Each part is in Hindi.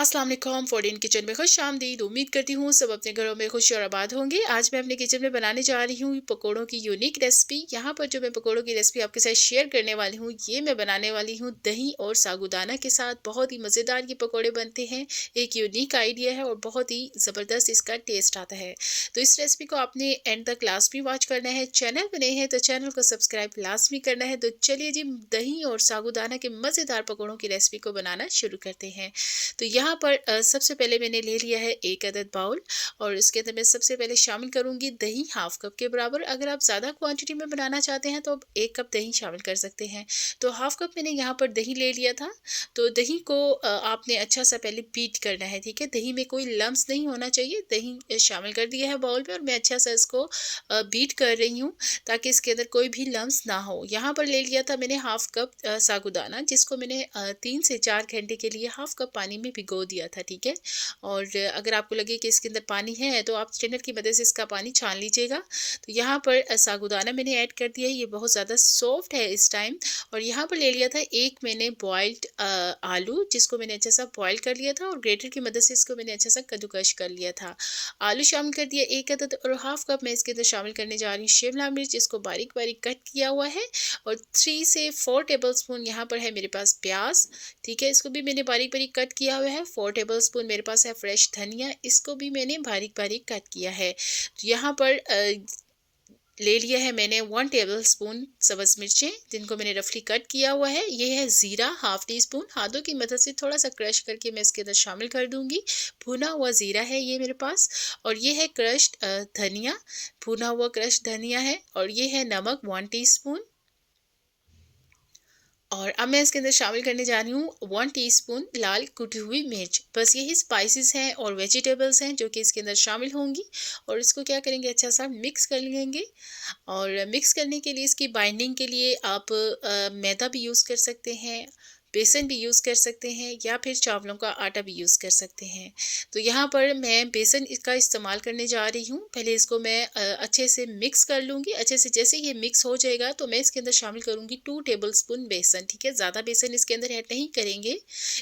अस्सलाम वालेकुम। फॉर्डीन किचन में खुश आमदीद। उम्मीद करती हूँ सब अपने घरों में खुश और आबाद होंगे। आज मैं अपने किचन में बनाने जा रही हूँ पकोड़ों की यूनिक रेसिपी। यहाँ पर जो मैं पकोड़ों की रेसिपी आपके साथ शेयर करने वाली हूँ, ये मैं बनाने वाली हूँ दही और साबूदाना के साथ। बहुत ही मज़ेदार ये पकोड़े बनते हैं। एक यूनिक आइडिया है और बहुत ही ज़बरदस्त इसका टेस्ट आता है। तो इस रेसिपी को आपने एंड तक लाजमी वॉच करना है। चैनल पर नए हैं तो चैनल को सब्सक्राइब लाजमी करना है। तो चलिए जी, दही और साबूदाना के मज़ेदार पकोड़ों की रेसिपी को बनाना शुरू करते हैं। तो यहाँ पर सबसे पहले मैंने ले लिया है एक अदद बाउल और इसके अंदर मैं सबसे पहले शामिल करूँगी दही हाफ कप के बराबर। अगर आप ज़्यादा क्वांटिटी में बनाना चाहते हैं तो आप 1 कप दही शामिल कर सकते हैं। तो हाफ कप मैंने यहाँ पर दही ले लिया था। तो दही को आपने अच्छा सा पहले बीट करना है, ठीक है। दही में कोई लम्स नहीं होना चाहिए। दही शामिल कर दिया है बाउल में और मैं अच्छा सा इसको बीट कर रही हूँ ताकि इसके अंदर कोई भी लम्स ना हो। यहाँ पर ले लिया था मैंने हाफ कप साबूदाना, जिसको मैंने 3 से 4 घंटे के लिए हाफ कप पानी में भिगो दिया था, ठीक है। और अगर आपको लगे कि इसके अंदर पानी है तो आप स्ट्रेनर की मदद से इसका पानी छान लीजिएगा। तो यहाँ पर साबूदाना मैंने ऐड कर दिया है। ये बहुत ज़्यादा सॉफ्ट है इस टाइम। और यहाँ पर ले लिया था एक मैंने बॉइल्ड आलू, जिसको मैंने अच्छा सा बॉयल कर लिया था और ग्रेटर की मदद से इसको मैंने अच्छा सा कद्दूकश कर लिया था। आलू शामिल कर दिया एक अदद और हाफ कप मैं इसके अंदर शामिल करने जा रही हूँ शिमला मिर्च, जिसको बारीक बारीक कट किया हुआ है। और 3 से 4 टेबल स्पून यहाँ पर है मेरे पास प्याज, ठीक है। इसको भी मैंने बारीक बारीक कट किया हुआ है। 4 टेबलस्पून मेरे पास है फ्रेश धनिया, इसको भी मैंने बारीक बारीक कट किया है। तो यहाँ पर ले लिया है मैंने 1 टेबलस्पून सब्ज़ मिर्चें, जिनको मैंने रफली कट किया हुआ है। ये है ज़ीरा हाफ टी स्पून, हाथों की मदद से थोड़ा सा क्रश करके मैं इसके अंदर शामिल कर दूंगी। भुना हुआ ज़ीरा है ये मेरे पास। और ये है क्रश्ड धनिया, भुना हुआ क्रश्ड धनिया है। और ये है नमक 1 टीस्पून। और अब मैं इसके अंदर शामिल करने जा रही हूँ 1 टीस्पून लाल कुटी हुई मिर्च। बस यही स्पाइसेस हैं और वेजिटेबल्स हैं जो कि इसके अंदर शामिल होंगी। और इसको क्या करेंगे, अच्छा सा मिक्स कर लेंगे। और मिक्स करने के लिए, इसकी बाइंडिंग के लिए आप मैदा भी यूज़ कर सकते हैं, बेसन भी यूज़ कर सकते हैं, या फिर चावलों का आटा भी यूज़ कर सकते हैं। तो यहाँ पर मैं बेसन इसका इस्तेमाल करने जा रही हूँ। पहले इसको मैं अच्छे से मिक्स कर लूँगी। अच्छे से जैसे ये मिक्स हो जाएगा तो मैं इसके अंदर शामिल करूँगी 2 टेबलस्पून बेसन, ठीक है। ज़्यादा बेसन इसके अंदर ऐड नहीं करेंगे।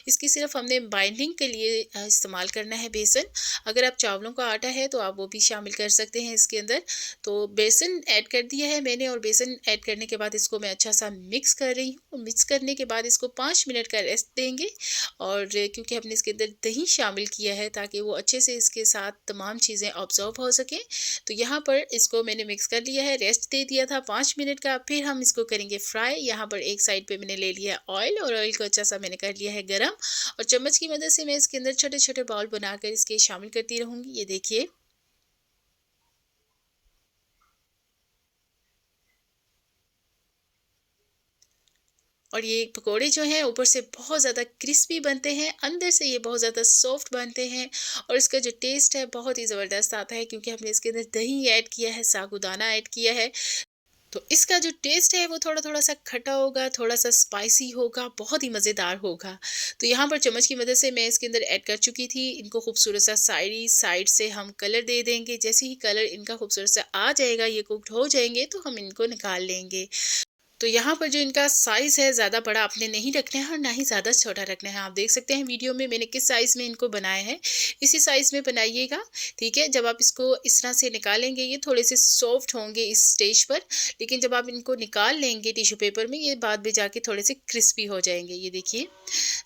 इसकी सिर्फ हमने बाइंडिंग के लिए इस्तेमाल करना है बेसन। अगर आप चावलों का आटा है तो आप वो भी शामिल कर सकते हैं इसके अंदर। तो बेसन ऐड कर दिया है मैंने और बेसन ऐड करने के बाद इसको मैं अच्छा सा मिक्स कर रही हूँ। मिक्स करने के बाद इसको 5 मिनट का रेस्ट देंगे। और क्योंकि हमने इसके अंदर दही शामिल किया है ताकि वो अच्छे से इसके साथ तमाम चीज़ें ऑब्जर्व हो सकें। तो यहाँ पर इसको मैंने मिक्स कर लिया है, रेस्ट दे दिया था 5 मिनट का। फिर हम इसको करेंगे फ्राई। यहाँ पर एक साइड पे मैंने ले लिया है ऑयल और ऑयल को अच्छा सा मैंने कर लिया है गरम। और चम्मच की मदद से मैं इसके अंदर छोटे छोटे बाउल बनाकर इसके शामिल करती रहूँगी। ये देखिए। और ये पकोड़े जो हैं ऊपर से बहुत ज़्यादा क्रिस्पी बनते हैं, अंदर से ये बहुत ज़्यादा सॉफ्ट बनते हैं। और इसका जो टेस्ट है बहुत ही ज़बरदस्त आता है क्योंकि हमने इसके अंदर दही ऐड किया है, साबूदाना ऐड किया है। तो इसका जो टेस्ट है वो थोड़ा-थोड़ा सा खट्टा होगा, थोड़ा-सा स्पाइसी होगा, बहुत ही मज़ेदार होगा। तो यहाँ पर चम्मच की मदद से मैं इसके अंदर ऐड कर चुकी थी। इनको खूबसूरत सा साइड से हम कलर दे देंगे। जैसे ही कलर इनका खूबसूरत सा आ जाएगा, ये कुक्ड हो जाएँगे, तो हम इनको निकाल लेंगे। तो यहाँ पर जो इनका साइज़ है ज़्यादा बड़ा आपने नहीं रखना है और ना ही ज़्यादा छोटा रखना है। आप देख सकते हैं वीडियो में मैंने किस साइज़ में इनको बनाया है, इसी साइज़ में बनाइएगा, ठीक है। जब आप इसको इस तरह से निकालेंगे ये थोड़े से सॉफ्ट होंगे इस स्टेज पर, लेकिन जब आप इनको निकाल लेंगे टिश्यू पेपर में ये बाद में जाके थोड़े से क्रिस्पी हो जाएँगे। ये देखिए।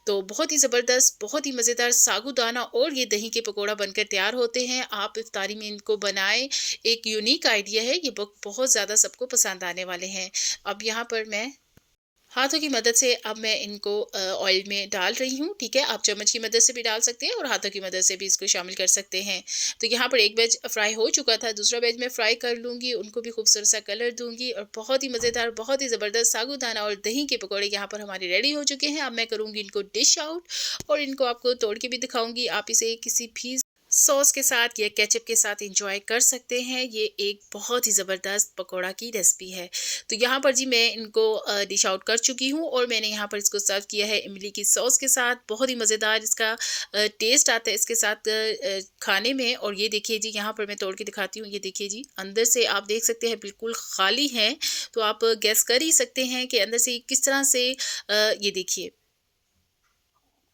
तो बहुत ही ज़बरदस्त, बहुत ही मज़ेदार साबूदाना और ये दही के पकौड़ा बनकर तैयार होते हैं। आप इफ्तारी में इनको बनाएँ। एक यूनिक आइडिया है ये, बहुत ज़्यादा सबको पसंद आने वाले हैं। अब यहाँ पर मैं हाथों की मदद से अब मैं इनको ऑयल में डाल रही हूँ, ठीक है। आप चम्मच की मदद से भी डाल सकते हैं और हाथों की मदद से भी इसको शामिल कर सकते हैं। तो यहाँ पर एक बैच फ्राई हो चुका था, दूसरा बैच मैं फ्राई कर लूँगी, उनको भी खूबसूरत सा कलर दूँगी। और बहुत ही मज़ेदार, बहुत ही ज़बरदस्त साबूदाना और दही के पकौड़े यहाँ पर हमारे रेडी हो चुके हैं। अब मैं करूँगी इनको डिश आउट और इनको आपको तोड़ के भी दिखाऊँगी। आप इसे किसी भी सॉस के साथ या केचप के साथ एंजॉय कर सकते हैं। ये एक बहुत ही ज़बरदस्त पकौड़ा की रेसिपी है। तो यहाँ पर जी मैं इनको डिश आउट कर चुकी हूँ और मैंने यहाँ पर इसको सर्व किया है इमली की सॉस के साथ। बहुत ही मज़ेदार इसका टेस्ट आता है इसके साथ खाने में। और ये देखिए जी, यहाँ पर मैं तोड़ के दिखाती हूँ। ये देखिए जी, अंदर से आप देख सकते हैं बिल्कुल खाली है। तो आप गैस कर ही सकते हैं कि अंदर से किस तरह से ये देखिए।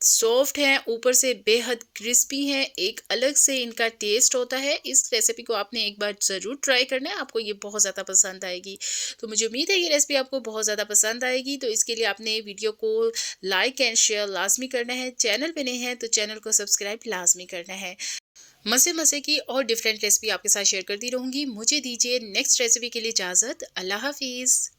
सॉफ्ट हैं, ऊपर से बेहद क्रिस्पी हैं, एक अलग से इनका टेस्ट होता है। इस रेसिपी को आपने एक बार ज़रूर ट्राई करना है, आपको ये बहुत ज़्यादा पसंद आएगी। तो मुझे उम्मीद है ये रेसिपी आपको बहुत ज़्यादा पसंद आएगी। तो इसके लिए आपने वीडियो को लाइक एंड शेयर लाज़मी करना है। चैनल पे नए हैं तो चैनल को सब्सक्राइब लाज़मी करना है। मज़े-मज़े की और डिफरेंट रेसिपी आपके साथ शेयर करती रहूँगी। मुझे दीजिए नेक्स्ट रेसिपी के लिए इजाज़त। अल्लाह हाफ़िज़।